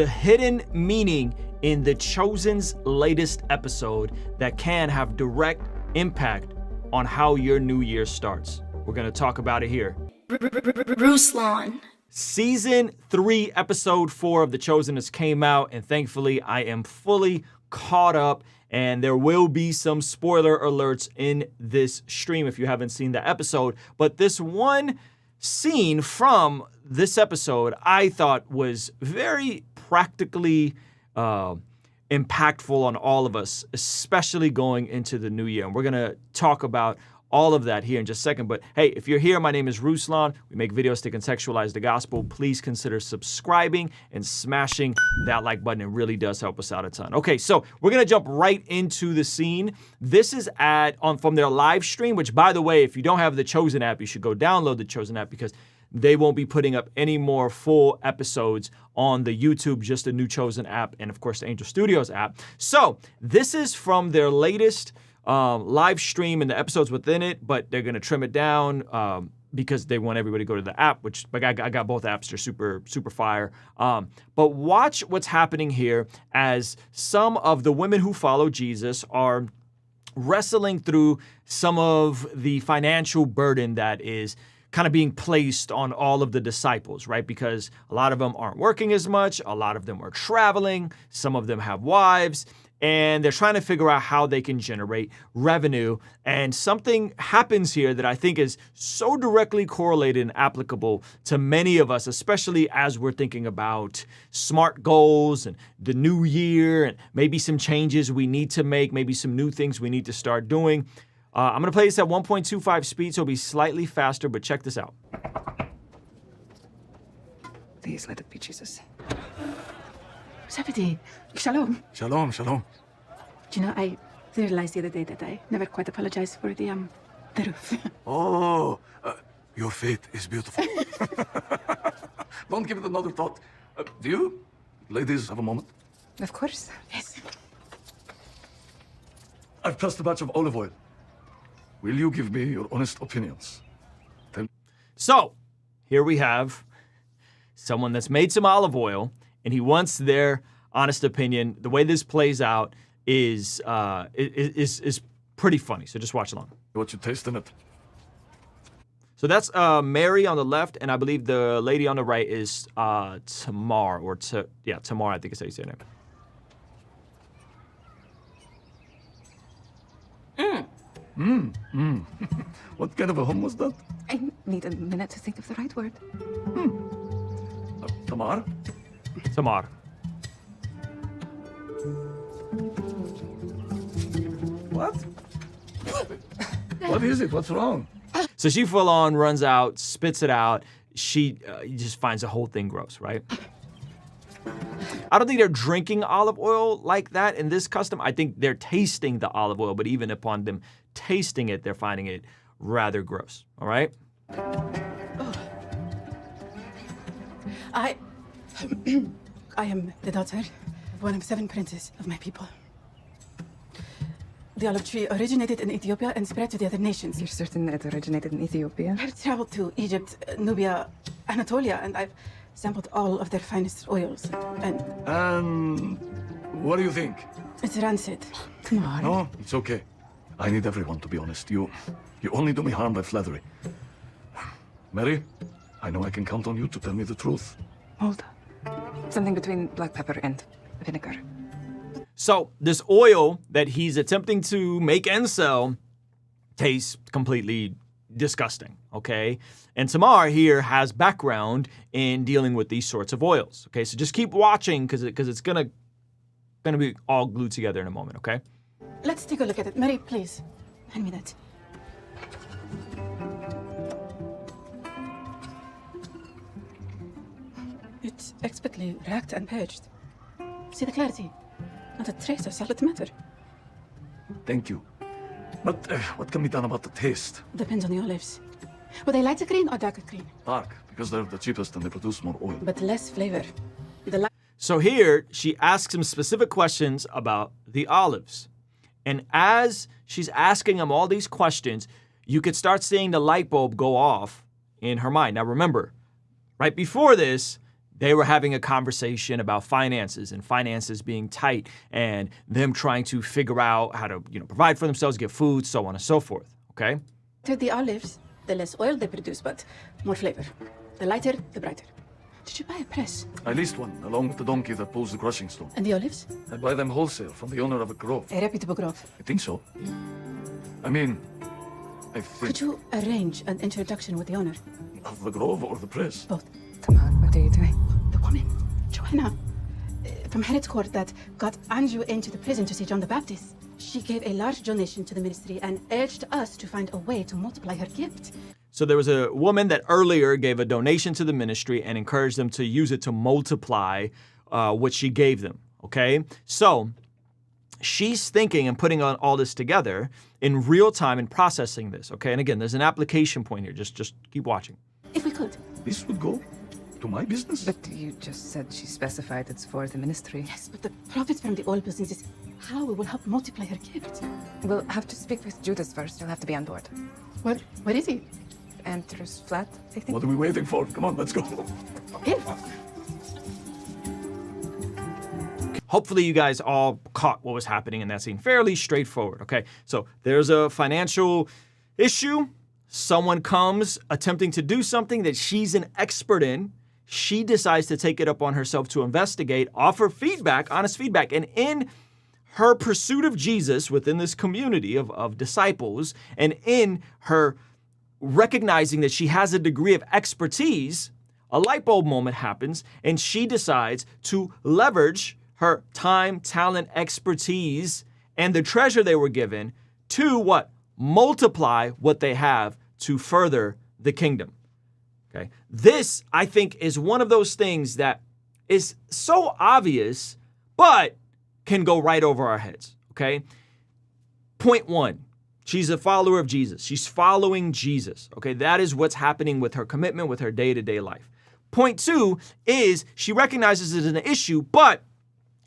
The hidden meaning in the Chosen's latest episode that can have direct impact on how your new year starts. We're going to talk about it here. Ruslan. Season 3, episode 4 of The Chosen has came out, and thankfully I am fully caught up, and there will be some spoiler alerts in this stream if you haven't seen the episode. But this one scene from this episode I thought was very practically impactful on all of us, especially going into the new year. And we're gonna talk about all of that here in just a second. But hey, if you're here, my name is Ruslan. We make videos to contextualize the gospel. Please consider subscribing and smashing that like button. It really does help us out a ton. Okay, so we're gonna jump right into the scene. This is from their live stream, which, by the way, if you don't have the Chosen app, you should go download the Chosen app, because they won't be putting up any more full episodes on the YouTube, just the new Chosen app and, of course, the Angel Studios app. So this is from their latest live stream and the episodes within it, but they're going to trim it down because they want everybody to go to the app, which I got both apps. They're super fire. But watch what's happening here as some of the women who follow Jesus are wrestling through some of the financial burden that is kind of being placed on all of the disciples, right? Because a lot of them aren't working as much, a lot of them are traveling, some of them have wives, and they're trying to figure out how they can generate revenue. And something happens here that I think is so directly correlated and applicable to many of us, especially as we're thinking about SMART goals and the new year, and maybe some changes we need to make, maybe some new things we need to start doing. I'm going to play this at 1.25 speed, so it'll be slightly faster, but check this out. Please let it be Jesus. Zebedee, shalom. Shalom, shalom. Do you know, I realized the other day that I never quite apologized for the roof. Oh, your faith is beautiful. Don't give it another thought. Do you ladies have a moment? Of course. Yes. I've pressed a batch of olive oil. Will you give me your honest opinions? So, here we have someone that's made some olive oil, and he wants their honest opinion. The way this plays out is pretty funny, so just watch along. What you taste in it? So that's Mary on the left, and I believe the lady on the right is Tamar, Tamar, I think is how you say her name. What kind of a hum was that? I need a minute to think of the right word. Tamar? Tamar. What? What is it? What's wrong? So she full on runs out, spits it out. She just finds the whole thing gross, right? I don't think they're drinking olive oil like that in this custom. I think they're tasting the olive oil, but even upon them tasting it, they're finding it rather gross, all right? I am the daughter of one of 7 princes of my people. The olive tree originated in Ethiopia and spread to the other nations. You're certain it originated in Ethiopia? I've traveled to Egypt, Nubia, Anatolia, and I've sampled all of their finest oils. And what do you think? It's rancid. Come on. No, it's okay. I need everyone to be honest. You only do me harm by flattery. Mary, I know I can count on you to tell me the truth. Hold on. Something between black pepper and vinegar. So this oil that he's attempting to make and sell tastes completely disgusting, okay? And Tamar here has background in dealing with these sorts of oils, okay? So just keep watching because it's gonna be all glued together in a moment, okay? Let's take a look at it. Mary, please, hand me that. It's expertly racked and purged. See the clarity? Not a trace of solid matter. Thank you. But what can be done about the taste? Depends on the olives. Were they lighter green or darker green? Dark, because they're the cheapest and they produce more oil. But less flavor. So here, she asks him specific questions about the olives. And as she's asking him all these questions, you could start seeing the light bulb go off in her mind. Now remember, right before this, They were having a conversation about finances and finances being tight and them trying to figure out how to, provide for themselves, get food, so on and so forth, okay? The olives, the less oil they produce, but more flavor. The lighter, the brighter. Did you buy a press? I leased one, along with the donkey that pulls the crushing stone. And the olives? I buy them wholesale from the owner of a grove. A reputable grove. I think so. I mean, I think... Could you arrange an introduction with the owner? Of the grove or the press? Both. Tamar, what are you doing? The woman, Joanna, from Herod's court that got Andrew into the prison to see John the Baptist. She gave a large donation to the ministry and urged us to find a way to multiply her gift. So there was a woman that earlier gave a donation to the ministry and encouraged them to use it to multiply what she gave them, okay? So she's thinking and putting on all this together in real time and processing this, okay? And again, there's an application point here. Just keep watching. If we could. This would go to my business? But you just said she specified it's for the ministry. Yes, but the profits from the oil business is how we will help multiply her gift. We'll have to speak with Judas first. He'll have to be on board. What is he? Enters flat, I think. What are we waiting for? Come on, let's go. Here. Hopefully you guys all caught what was happening in that scene. Fairly straightforward, okay? So there's a financial issue. Someone comes attempting to do something that she's an expert in. She decides to take it up on herself to investigate, offer feedback, honest feedback. And in her pursuit of Jesus within this community of disciples, and in her recognizing that she has a degree of expertise, a light bulb moment happens, and she decides to leverage her time, talent, expertise, and the treasure they were given to what? Multiply what they have to further the kingdom. Okay. This, I think, is one of those things that is so obvious, but can go right over our heads. Okay. Point one, she's a follower of Jesus. She's following Jesus. Okay. That is what's happening with her commitment, with her day-to-day life. Point two is she recognizes it as an issue, but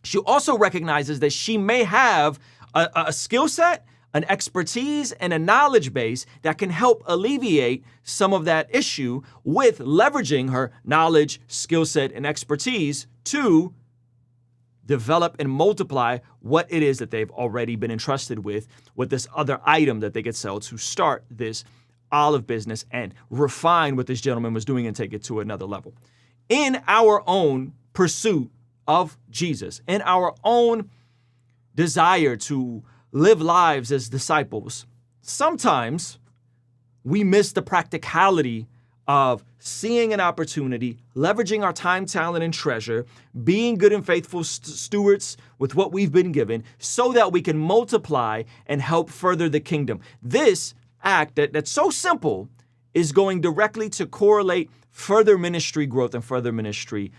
she also recognizes that she may have a skill set, an expertise, and a knowledge base that can help alleviate some of that issue with leveraging her knowledge, skill set, and expertise to develop and multiply what it is that they've already been entrusted with this other item that they could sell to start this olive business and refine what this gentleman was doing and take it to another level. In our own pursuit of Jesus, in our own desire to live lives as disciples, sometimes we miss the practicality of seeing an opportunity, leveraging our time, talent, and treasure, being good and faithful stewards with what we've been given so that we can multiply and help further the kingdom. This act that's so simple is going directly to correlate further ministry growth and further ministry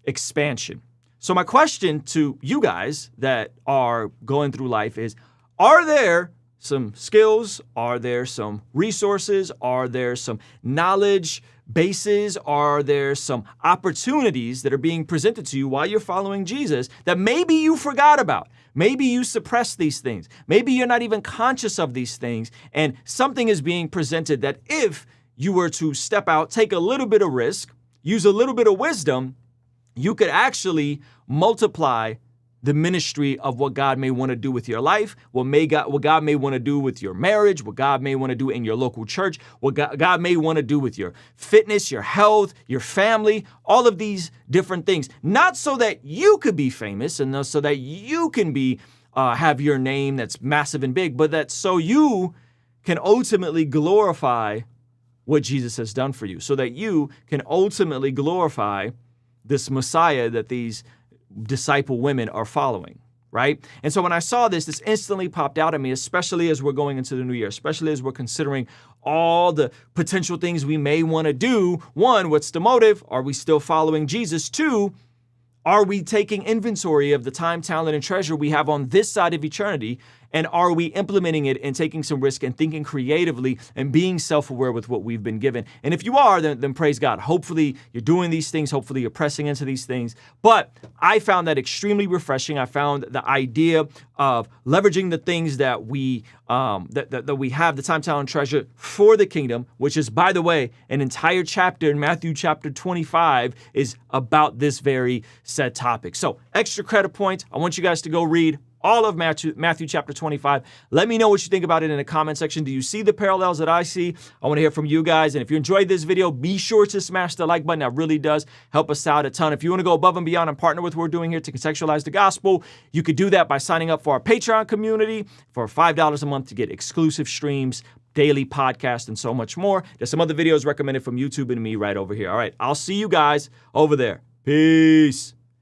expansion. So my question to you guys that are going through life is, are there some skills? Are there some resources? Are there some knowledge bases? Are there some opportunities that are being presented to you while you're following Jesus that maybe you forgot about? Maybe you suppress these things. Maybe you're not even conscious of these things, and something is being presented that if you were to step out, take a little bit of risk, use a little bit of wisdom, you could actually multiply the ministry of what God may want to do with your life, what God may want to do with your marriage, what God may want to do in your local church, what God may want to do with your fitness, your health, your family, all of these different things. Not so that you could be famous and so that you can be have your name that's massive and big, but that so you can ultimately glorify what Jesus has done for you, so that you can ultimately glorify this Messiah that these disciple women are following, right? And so when I saw this instantly popped out at me, especially as we're going into the new year, especially as we're considering all the potential things we may want to do. One, what's the motive? Are we still following Jesus? Two, are we taking inventory of the time, talent, and treasure we have on this side of eternity And are we implementing it and taking some risk and thinking creatively and being self-aware with what we've been given? And if you are, then praise God. Hopefully you're doing these things. Hopefully you're pressing into these things. But I found that extremely refreshing. I found the idea of leveraging the things that we that we have, the time, talent, treasure for the kingdom, which is, by the way, an entire chapter in Matthew chapter 25 is about this very said topic. So extra credit points. I want you guys to go read all of Matthew chapter 25. Let me know what you think about it in the comment section. Do you see the parallels that I see? I want to hear from you guys. And if you enjoyed this video, be sure to smash the like button. That really does help us out a ton. If you want to go above and beyond and partner with what we're doing here to contextualize the gospel, you could do that by signing up for our Patreon community for $5 a month to get exclusive streams, daily podcast, and so much more. There's some other videos recommended from YouTube and me right over here. All right, I'll see you guys over there. Peace.